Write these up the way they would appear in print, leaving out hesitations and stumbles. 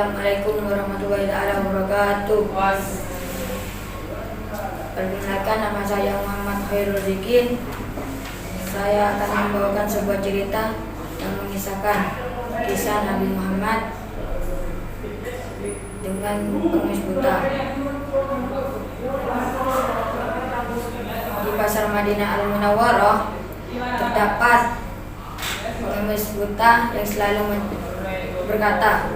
Assalamualaikum warahmatullahi wabarakatuh. Perkenalkan, nama saya Muhammad Khairul Zikin. Saya akan membawakan sebuah cerita yang mengisahkan kisah Nabi Muhammad dengan pengemis buta. Di pasar Madinah Al-Munawwarah terdapat pengemis buta yang selalu berkata,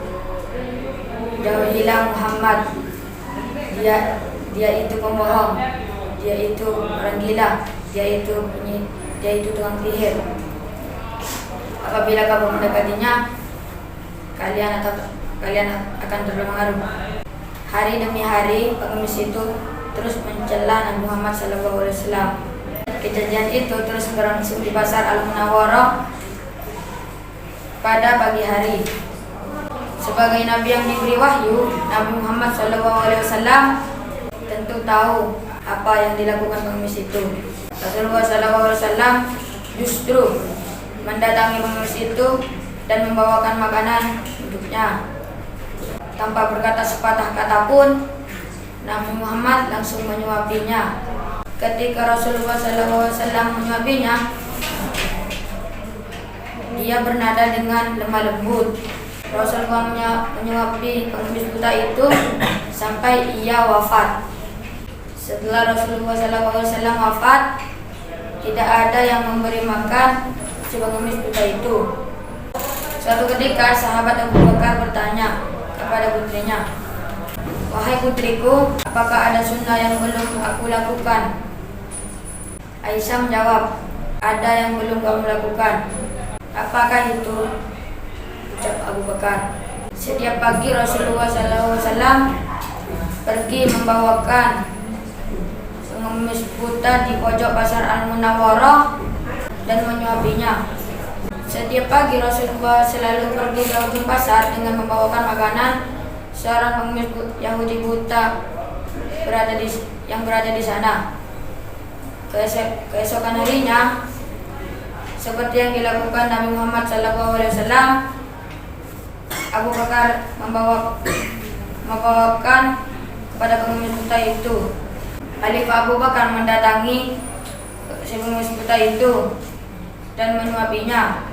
"Jauhilah Muhammad, dia itu pembohong, dia itu orang gila, dia itu tukang sihir. Apabila kamu mendekatinya, kalian akan terpengaruh." Hari demi hari pengemis itu terus mencela Nabi Muhammad SAW. Kejadian itu terus berlangsung di pasar Al-Munawwarah pada pagi hari. Sebagai Nabi yang diberi wahyu, Nabi Muhammad SAW tentu tahu apa yang dilakukan pengemis itu. Rasulullah SAW justru mendatangi pengemis itu dan membawakan makanan untuknya. Tanpa berkata sepatah kata pun, Nabi Muhammad langsung menyuapinya. Ketika Rasulullah SAW menyuapinya, dia bernada dengan lemah lembut. Rasulullah menyuapi pengemis buta itu sampai ia wafat. Setelah Rasulullah SAW wafat, tidak ada yang memberi makan si pengemis buta itu. Suatu ketika sahabat Abu Bakar bertanya kepada putrinya, "Wahai putriku, apakah ada sunnah yang belum aku lakukan?" Aisyah menjawab, "Ada yang belum kamu lakukan." "Apakah itu?" ucap Abu Bakar. Setiap pagi Rasulullah SAW pergi membawakan pengemis buta di pojok pasar Al-Munawwarah dan menyuapinya. Setiap pagi Rasulullah selalu pergi ke ujung pasar dengan membawakan makanan. Seorang pengemis Yahudi buta yang berada di sana. Keesokan harinya, seperti yang dilakukan Nabi Muhammad SAW, Abu Bakar membawakan kepada pengemis buta itu. Khalifah Abu Bakar mendatangi si pengemis buta itu dan menyuapinya.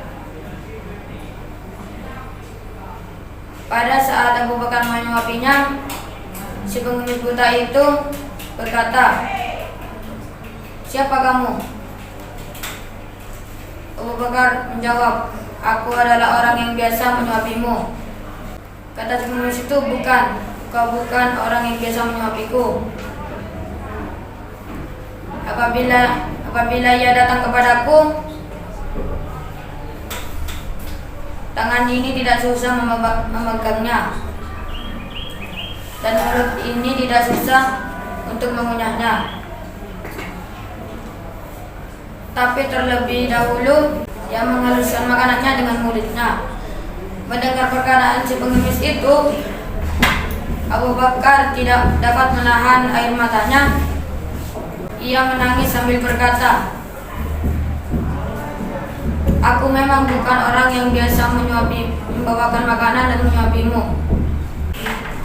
Pada saat Abu Bakar menyuapinya, si pengemis buta itu berkata, "Siapa kamu?" Abu Bakar menjawab, "Aku adalah orang yang biasa menyuapimu." Kata si pengemis itu, "Bukan, kau bukan orang yang biasa menyuapiku. Apabila ia datang kepadaku, tangan ini tidak susah memegangnya, dan mulut ini tidak susah untuk mengunyahnya. Tapi terlebih dahulu ia menghaluskan makanannya dengan mulutnya." Mendengar perkataan si pengemis itu, Abu Bakar tidak dapat menahan air matanya. Ia menangis sambil berkata, "Aku memang bukan orang yang biasa membawakan makanan dan menyuapimu.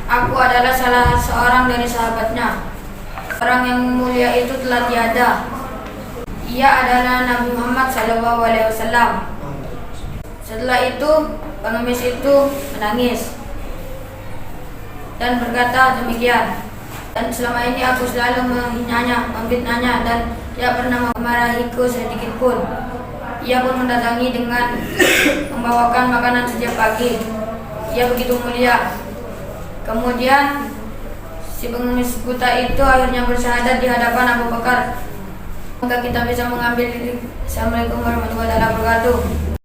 Aku adalah salah seorang dari sahabatnya. Orang yang mulia itu telah tiada. Ia adalah Nabi Muhammad SAW." Setelah itu, pengemis itu menangis dan berkata demikian, "Dan selama ini aku selalu menghinanya, memfitnahnya, dan tidak pernah memarahiku sedikit pun. Ia pun mendatangi dengan membawakan makanan setiap pagi. Ia begitu mulia." Kemudian si pengemis buta itu akhirnya bersyahadat di hadapan Abu Bakar. Semoga kita bisa mengambil. Assalamualaikum warahmatullahi wabarakatuh.